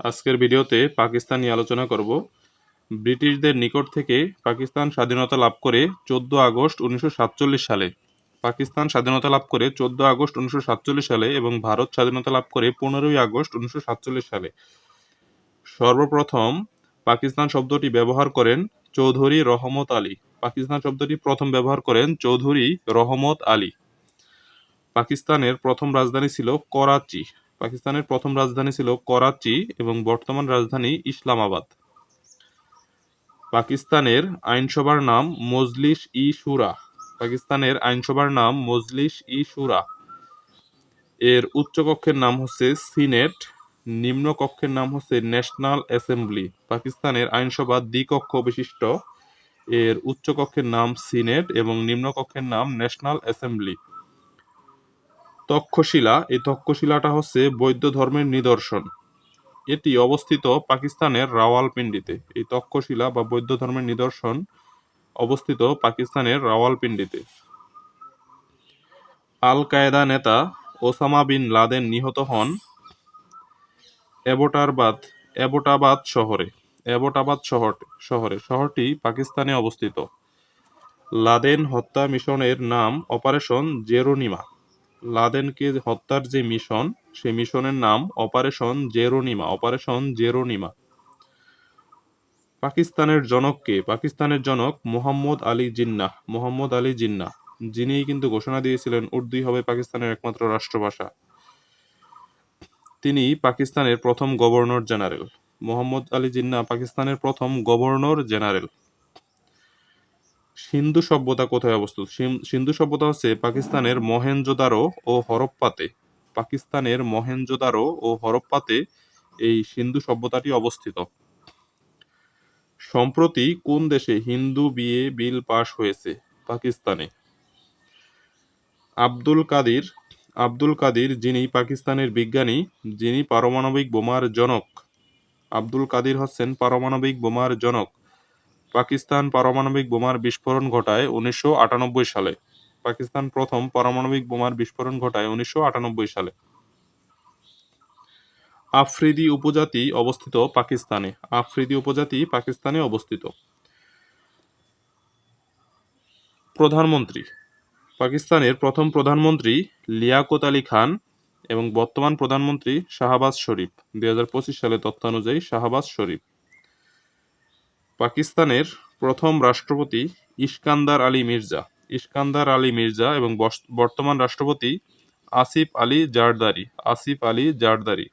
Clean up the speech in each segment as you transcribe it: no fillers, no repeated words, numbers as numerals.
আজকের ভিডিওতে পাকিস্তান নিয়ে আলোচনা করব। ব্রিটিশদের নিকট থেকে পাকিস্তান স্বাধীনতা লাভ করে 14 আগস্ট 1947 সালে। পাকিস্তান স্বাধীনতা লাভ করে 14 আগস্ট 1947 সালে এবং ভারত স্বাধীনতা লাভ করে 15ই আগস্ট 1947 সালে। সর্বপ্রথম পাকিস্তান শব্দটি ব্যবহার করেন চৌধুরী রহমত আলী। পাকিস্তান শব্দটি প্রথম ব্যবহার করেন চৌধুরী রহমত আলী। পাকিস্তানের প্রথম রাজধানী ছিল করাচি। পাকিস্তানের প্রথম রাজধানী ছিল করাচি এবং বর্তমান রাজধানী ইসলামাবাদ। পাকিস্তানের আইনসভার নাম মজলিস ই শুরা। পাকিস্তানের আইনসভার নাম মজলিস ই শুরা। এর উচ্চকক্ষের নাম হচ্ছে সিনেট, নিম্ন কক্ষের নাম হচ্ছে ন্যাশনাল অ্যাসেম্বলি। পাকিস্তানের আইনসভা দ্বিকক্ষ বিশিষ্ট। এর উচ্চকক্ষের নাম সিনেট এবং নিম্নকক্ষের নাম ন্যাশনাল অ্যাসেম্বলি। তক্ষশিলা, এই তক্ষশিলাটা হচ্ছে বৌদ্ধ ধর্মের নিদর্শন। এটি অবস্থিত পাকিস্তানের রাওয়ালপিন্ডিতে। এই তক্ষশিলা বা বৌদ্ধ ধর্মের নিদর্শন অবস্থিত পাকিস্তানের রাওয়ালপিন্ডিতে। আল কায়েদা নেতা ওসামা বিন লাদেন নিহত হন অ্যাবোটাবাদ শহরে। শহরটি পাকিস্তানে অবস্থিত। লাদেন হত্যা মিশনের নাম অপারেশন জেরোনিমা। লাদেনকে হত্যার যে মিশন, সেই মিশনের নাম অপারেশন জেরোনিমা। পাকিস্তানের জনক কে? পাকিস্তানের জনক মোহাম্মদ আলী জিন্নাহ, যিনি কিন্তু ঘোষণা দিয়েছিলেন উর্দুই হবে পাকিস্তানের একমাত্র রাষ্ট্রভাষা। তিনি পাকিস্তানের প্রথম গভর্নর জেনারেল। মোহাম্মদ আলী জিন্নাহ পাকিস্তানের প্রথম গভর্নর জেনারেল। সিন্ধু সভ্যতা কোথায় অবস্থিত? সিন্ধু সভ্যতা হচ্ছে পাকিস্তানের মহেঞ্জোদারো ও হরপ্পাতে। পাকিস্তানের মহেঞ্জোদারো ও হরপ্পাতে এই সিন্ধু সভ্যতাটি অবস্থিত। সম্প্রতি কোন দেশে হিন্দু বিয়ে বিল পাশ হয়েছে? পাকিস্তানে। আব্দুল কাদির যিনি পাকিস্তানের বিজ্ঞানী, যিনি পারমাণবিক বোমার জনক। আব্দুল কাদির হচ্ছেন পারমাণবিক বোমার জনক। পাকিস্তান পারমাণবিক বোমার বিস্ফোরণ ঘটায় 1998 সালে। পাকিস্তান প্রথম পারমাণবিক বোমার বিস্ফোরণ ঘটায় 1998 সালে। আফ্রিদি উপজাতি অবস্থিত পাকিস্তানে। আফ্রিদি উপজাতি পাকিস্তানে অবস্থিত। প্রধানমন্ত্রী। পাকিস্তানের প্রথম প্রধানমন্ত্রী লিয়াকত আলী খান এবং বর্তমান প্রধানমন্ত্রী শাহবাজ শরীফ। 2025 সালে তথ্য অনুযায়ী শাহবাজ শরীফ। পাকিস্তানের প্রথম রাষ্ট্রপতি ইস্কান্দার আলী মির্জা এবং বর্তমান রাষ্ট্রপতি আসিফ আলী জারদারি।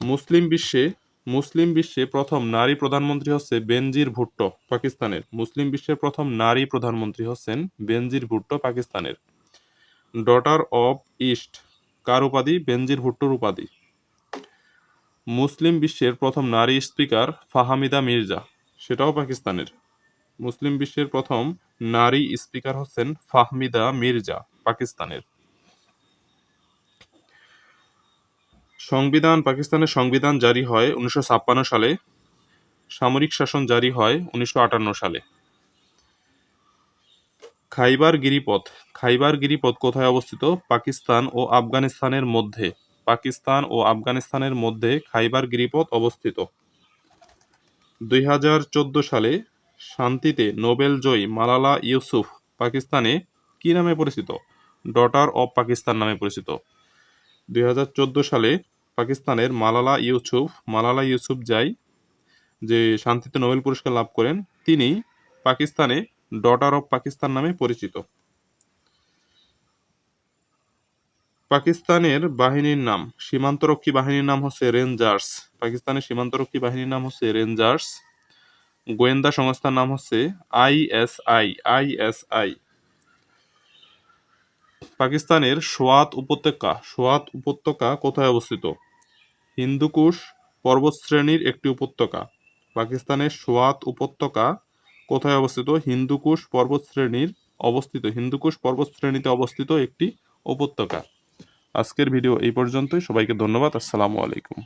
মুসলিম বিশ্বে প্রথম নারী প্রধানমন্ত্রী হচ্ছে বেনজির ভুট্টো পাকিস্তানের। মুসলিম বিশ্বের প্রথম নারী প্রধানমন্ত্রী হচ্ছেন বেনজির ভুট্টো পাকিস্তানের। ডটার অব ইস্ট কার উপাধি? বেনজির ভুট্টোর উপাধি। মুসলিম বিশ্বের প্রথম নারী স্পিকার ফাহমিদা মির্জা, সেটাও পাকিস্তানের। মুসলিম বিশ্বের প্রথম নারী স্পিকার হচ্ছেন ফাহমিদা মির্জা, পাকিস্তানের। পাকিস্তানের সংবিধান জারি হয় 1956 সালে। সামরিক শাসন জারি হয় 1958 সালে। খাইবার গিরিপথ কোথায় অবস্থিত? পাকিস্তান ও আফগানিস্তানের মধ্যে খাইবার গিরিপথ অবস্থিত। 2014 সালে শান্তিতে নোবেল জয়ী মালালা ইউসুফ পাকিস্তানে কি নামে পরিচিত? ডটার অব পাকিস্তান নামে পরিচিত। 2014 সালে পাকিস্তানের মালালা ইউসুফজাই যে শান্তিতে নোবেল পুরস্কার লাভ করেন, তিনি পাকিস্তানে ডটার অব পাকিস্তান নামে পরিচিত। পাকিস্তানের বাহিনীর নাম, সীমান্তরক্ষী বাহিনীর নাম হচ্ছে রেঞ্জার্স। পাকিস্তানের সীমান্তরক্ষী বাহিনীর নাম হচ্ছে রেঞ্জার্স। গোয়েন্দা সংস্থার নাম হচ্ছে আইএসআই। পাকিস্তানের সোয়াত উপত্যকা কোথায় অবস্থিত? হিন্দুকুশ পর্বতশ্রেণীর একটি উপত্যকা। পাকিস্তানের সোয়াত উপত্যকা কোথায় অবস্থিত? হিন্দুকুশ পর্বতশ্রেণীতে অবস্থিত একটি উপত্যকা। আজকের ভিডিও এই পর্যন্তই। সবাইকে ধন্যবাদ। আসসালামু আলাইকুম।